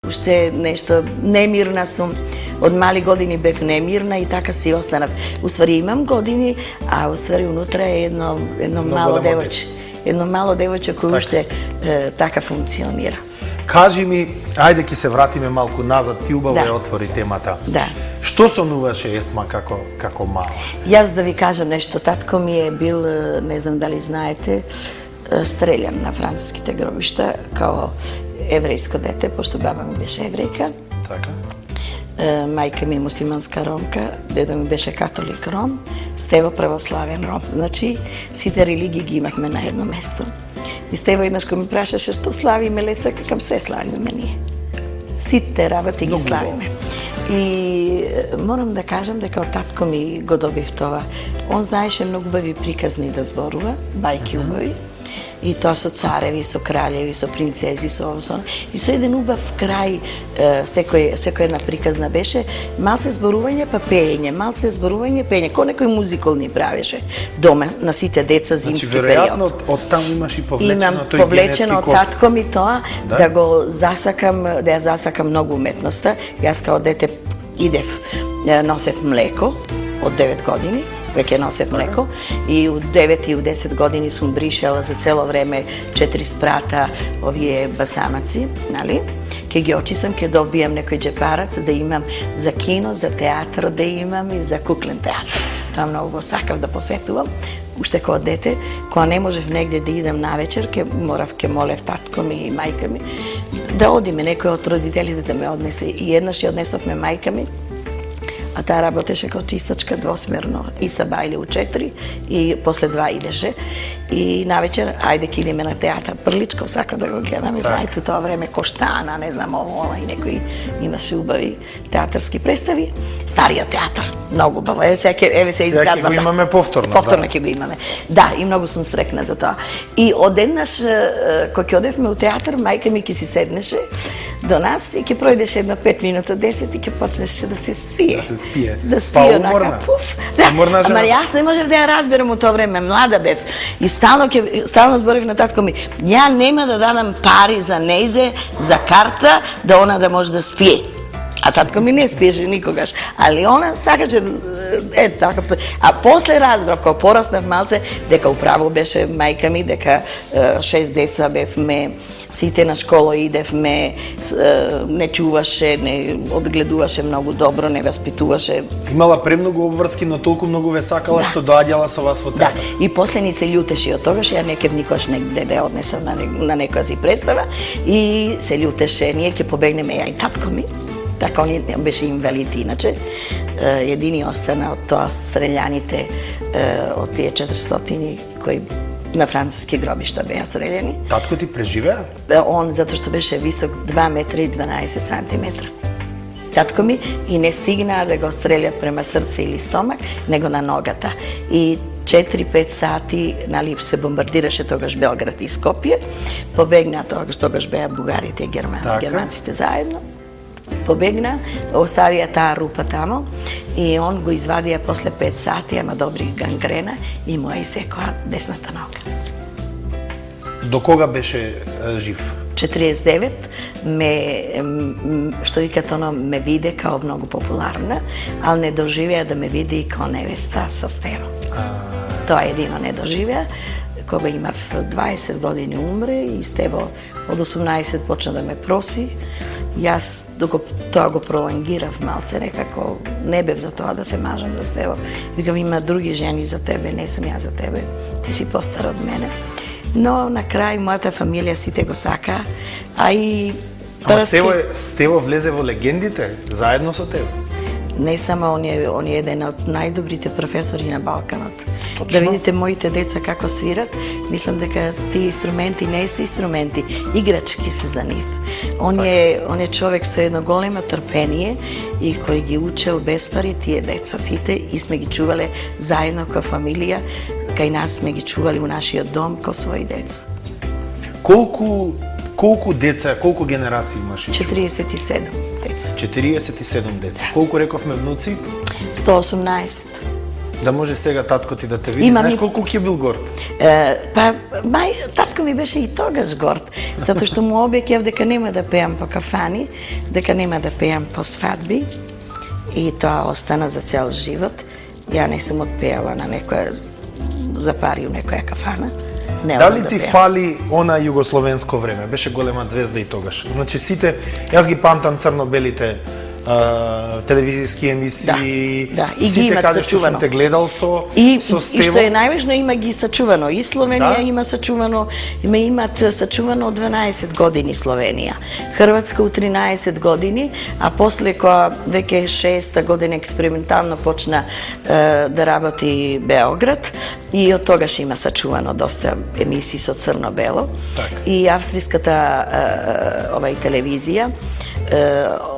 уште нешто немирна сум. Од мали години бев немирна и така си останав. Уствари имам години, а уствари унутра е едно мало девојче. Едно мало девојче кој уште така функционира. Кажи ми, ајде ќе се вратиме малку назад, ти убаво ја отвори темата. Да. Што сонуваше Есма како мала? Јас да ви кажам нешто, татко ми е бил, не знам дали знаете, стрељан на француските гробишта као еврејско дете, пошто баба ми беше еврејка. Така. Мајка ми е муслиманска ромка, дедо ми беше католик ром, Стево православен ром. Значи, сите религии ги имавме на едно место. И Стево еднаш кој ми прашаше што славиме леца, какам се славиме ние. Сите работи ги славиме. И морам да кажам дека од татко ми го добив това. Он знаеше многу убави приказни да зборува, бајки убави. И тоа со цареви, со кралеви, со принцези, со ово. И со еден убав крај, секој една приказна беше, малце зборување па пеење, малце зборување, пеење, кој некој музикол ни правеше дома на сите деца зимски период. Веројатно од таму имаш и повлечено тој генетски код. Имам повлечено од татко ми тоа, да го засакам, да ја засакам многу уметноста. Јас као дете идев, носев млеко од 9 години, веќе носев млеко и у 9 и у 10 години сум бришала за цело време 4 спрата овие басамаци, нали? Ке ги очистам, ке добијам некој джепарац да имам за кино, за театар да имам и за куклен театар. Тоа многу го сакав да посетувам. Уште кога дете, кога не можев негде да идам навечер, ке молев татко ми и мајка ми да одиме, некој од родителите да ме однесе. И еднаш ја однесовме мајка ми, а таа работеше како чистачка двосмерно и са бајле у 4 и после 2 идеше. И навечер, ајде ке идеме на театар. Прличков сака да го гледаме, знаете, тоа време Коштана, не знам, ово и некои имаше убави театарски представи. Стариот театар, многу убаво. Еве се изградбата. Сега го имаме повторно. Повторно ќе го имаме. Да, и многу сум стрекна за тоа. И одеднаш, кога ќе одевме у театар, мајка ми ќе си седнеше до нас и ќе пројдеше едно 5 минута, 10 и ќе почнеше да се спие. Да се спие. Да спие онака, пуф. Да, уморна жена. Ама јас не можев да ја разберам у тоа време, млада бев. И стално зборев на татко ми, ја нема да дадам пари за нејзе, за карта, да она да може да спие. А татко ми не спиеше никогаш. Али она сакаше, така. А после разбрав, кога пораснав малце, дека управо беше мајка ми, дека 6 деца бевме, сите на школа идевме, не чуваше, не одгледуваше многу добро, не воспитуваше. Имала премногу обврски, но толку многу ве сакала што доаѓала со вас во театар. Да, и после ни се љутеше од тогаш, ја некев никош негде да однесам на некоја си представа и се љутеше, ние ќе побегнеме ја и татко ми. Така, он беше инвалид иначе. Едини остана од тоа стрелјаните од тие 400 кои на француски гробишта беа стрељани. Татко ти преживеа? Он затоа што беше висок 2 метра и 12 сантиметра. Татко ми и не стигнаа да го стрелят према срце или стомак, него на ногата. И 4-5 сати, нали, се бомбардираше тогаш Белград и Скопје. Побегнаа тогаш беа бугарите и германците заедно. Побегна, оставија таа рупа тамо и он го извадија после 5 сати, ама добри гангрена и му ја исекоа десната нога. До кога беше жив? 49, што викат оно, ме виде као многу популарна, ал не доживеа да ме види и као невеста со Стево. Тоа едино не доживеа. Кога имав 20 години умре и Стево од 18 почна да ме проси. Јас тоа го пролонгирав малце, некако не бев за тоа да се мажам за Стево. Викам, има други жени за тебе, не сум ја за тебе, ти си постар од мене. Но на крај мојата фамилија сите го сака, а и... Ама Стево влезе во легендите, заедно со тебе? Не само, он е еден од најдобрите професори на Балканот. Точно. Да видите моите деца како свират, мислам дека тие инструменти не се инструменти, играчки се за нив. Он е човек со едно големо трпение и кој ги учел без пари тие деца сите и сме ги чувале заедно како фамилија, кај нас сме ги чували у нашиот дом како своји деца. Колку деца, колку генерации имаш? 47 деца. 47 деца. Колку рековме внуци? 118. Да може сега татко ти да те види, знаеш колку ќе бил горд? Па, татко татко ми беше и тогаш горд, затоа што му обеќав дека нема да пеам по кафани, дека нема да пеам по свадби, и тоа остана за цел живот. Ја не сум отпеала на некоја за пари у некоја кафана. Дали ти фали она југословенско време? Беше голема звезда и тогаш. Значи сите, јас ги памтам црно-белите телевизиски емисии, сите каде што сум те гледал со Стево. И што е најважно, има ги сачувано. И Словенија има сачувано, имат сачувано 12 години Словенија. Хрватска у 13 години, а после која веќе 6-та година експериментално почна да работи Београд, и од тогаш има сачувано доста емисии со црно-бело. И австриската телевизија,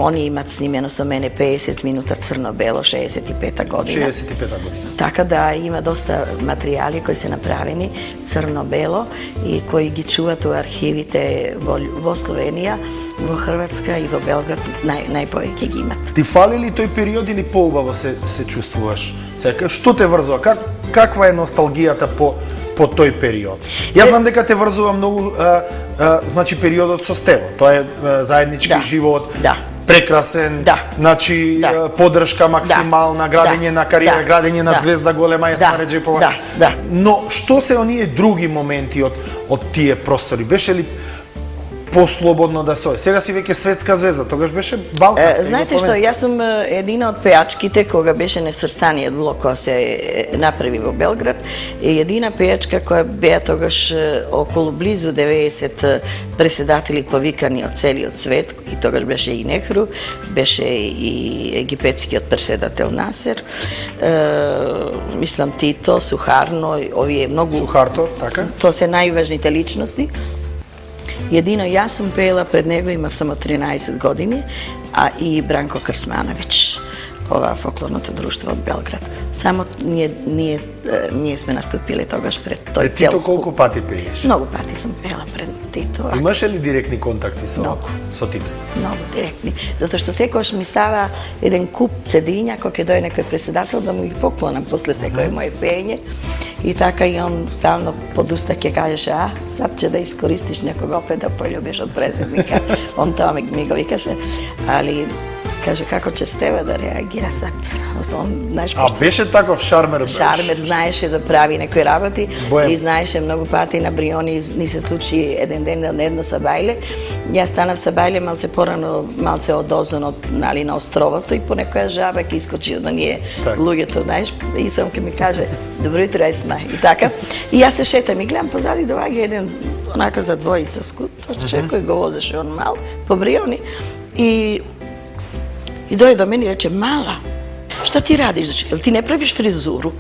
они имат снимено со мене 50 минута црно-бело, 65-та година. 65-та година. Така да има доста материјали кои се направени црно-бело и кои ги чуват у архивите во Словенија, во Хрватска и во Белград, најповеќе ги имат. Ти фали ли тој период или поубаво се чувствуваш? Сега, што те врзува? Каква е носталгијата по тој период? Јас знам дека те врзува многу значи периодот со Стево. Тоа е заеднички живот, прекрасен, значи поддршка максимална, градење на кариера, градење на звезда голема, Есна Реџепова. Но што се оние други моменти од тие простори? Беше ли послободно да се? Сега си веќе светска звезда, тогаш беше балканска. Знаете што, јас сум едина од пејачките кога беше несврстаниот блок која се направи во Белград, и едина пејачка која беа тогаш околу близу 90 преседатели повикани од целиот свет, и тогаш беше и Нехру, беше и египетскиот преседател Насер, мислам Тито, Сухарно, овие многу... Сухарто, така? Тоа се најважните личности. Едино јас сум пеела пред него, имав само 13 години, а и Бранко Крсмановиќ, ова фолклорното друштво од Белград. Само ние сме наступиле тогаш пред тој цел скуп. Тито колку пати пееш? Многу пати сум пеела пред Тито. Имаше ли директни контакти со Тито? Многу директни. Затоа што секојаш ми става еден куп цедиња, кога ќе дојде некој председател, да му ги поклонам после секој моје пење. И така и он стално под уста ќе кажеше, сад ќе да искористиш некога опет да пољубиш од преседника. Он тоа ми го викаше, али каже како ќе Стева да реагира сад. Беше таков шармер? Шармер, знаеше да прави некои работи и знаеше многу пати на Бриони. Ни се случи еден ден на едно сабајле. Јас станав сабајле малце порано, малце одозон на островото, и по некоја жаба ќе искочи од оние луѓето, знаеш, и сам ке ми каже добро утро, Есма, и така. И јас се шетам и гледам позади доаѓа еден онака за двојица скуточе кој го возеше он мал по Бриони, и дојде до мене и рече, мала, што ти радиш? Ти не правиш фризуру?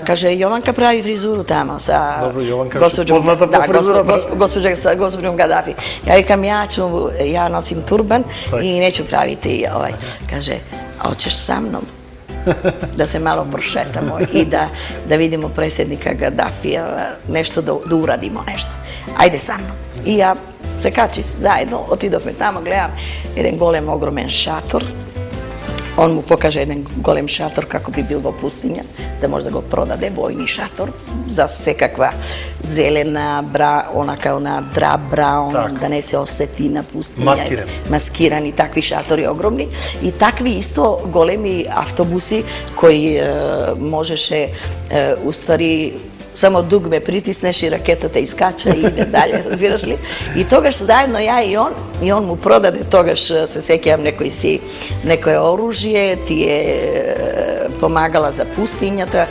Каже, Јованка прави фризуру тамо са... Добро, Јованка, позната по фризурата. Госпоđom Гадафи. Ја викам, ја носим турбан и неću правити овај. Каже, а hoćeš sa mnom? Да се мало прошетамо и да видимо преседника Гадафија, нешто да урадимо нешто. Ајде са мном. И ја се качив заедно, отидовме тамо, гледам еден голем, огромен шатор. Он му покаже еден голем шатор како би бил во пустиња, да може да го продаде, војни шатор, за секаква зелена, она драп браун, да не се осети на пустиња. Маскирани такви шатори огромни. И такви исто големи автобуси кои можеше уствари само дугме притиснеш и ракетата искача и иде дале, разбираш ли? И тогаш заедно ја и он му продаде, тогаш се сеќавам некое оружје, ти е помагала за пустињата,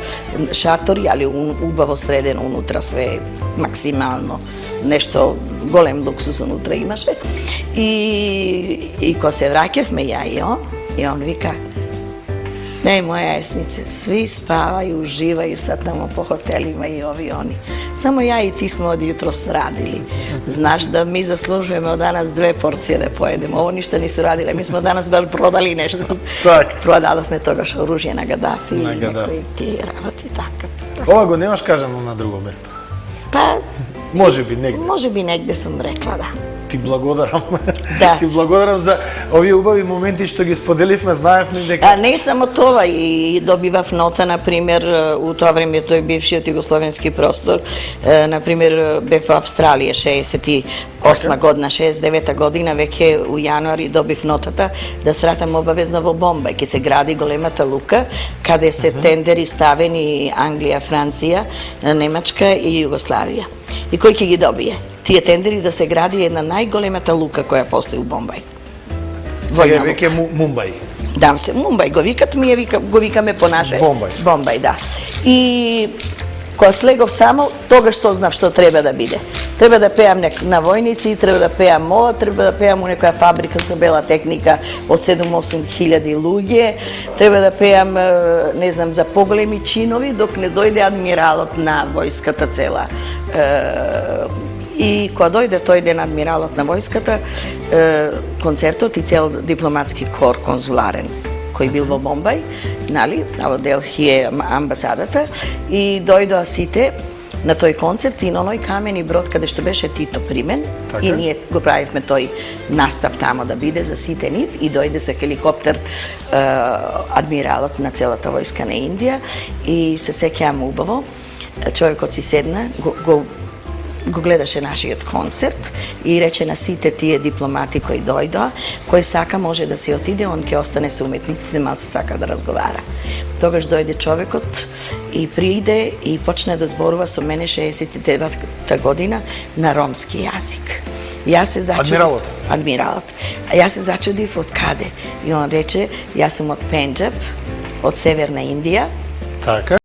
шатори, али убаво средено унутра, све максимално, нешто голем луксус унутра имаше. И кога се враќавме ја и он вика, не, моја Есмице, сви спавају, уживају сад тамо по хотелима и ови они. Само ја и ти сме од јутрос радили. Знаш да ми заслужуваме од данас 2 порции да поедеме. Ово ништо не се радиле. Ми сме данас баш продали нешто. Продадовме тогаш оружје на Гадафи и некои тие работи така. Ова го немаш кажано на друго место? Па... Може би негде. Може би негде сум рекла, да. Ти благодарам. Да. Ти благодарам овие убави моменти што ги споделивме, знаевме дека... Не само тоа, и добивав нота, например, у тоа време тој бившиот југословенски простор, например, бев во Австралија 68 година, 69 година, веќе у јануари добив нотата да сратам обавезно во Бомбај, ке се гради големата лука, каде се тендери ставени Англија, Франција, Немачка и Југославија. И кој ќе ги добие? Тие тендери да се гради една најголемата лука која после у Бомбај. Сега веќе Мумбај. Да, Мумбај го викат, ние го викаме по наше. Бомбај. Бомбај, да. И кога слегов таму, тогаш сознав што треба да биде. Треба да пеам на војници, треба да пеам ова, треба да пеам у некоја фабрика со бела техника од 7-8 хиляди луѓе, треба да пеам, не знам, за поголеми чинови, док не дојде адмиралот на војската цела. И кога дојде тој ден адмиралот на војската, концертот и цел дипломатски кор конзуларен, кој бил во Бомбај, нали, во Делхи е амбасадата, и дојдоа сите на тој концерт и на оној камени брод каде што беше Тито примен, така. И ние го правивме тој настап тамо да биде за сите нив, и дојде со хеликоптер адмиралот на целата војска на Индија, и се сеќавам убаво, човекот си седна, го гледаше нашиот концерт и рече на сите тие дипломати кои дојдоа, кој сака може да се отиде, он ќе остане со уметниците, малце сака да разговара. Тогаш дојде човекот и прииде и почна да зборува со мене 69-та година на ромски јазик. Јас се зачудив. Адмиралот. А јас се зачудив од каде? И он рече, јас сум од Пенџаб, од Северна Индија. Така.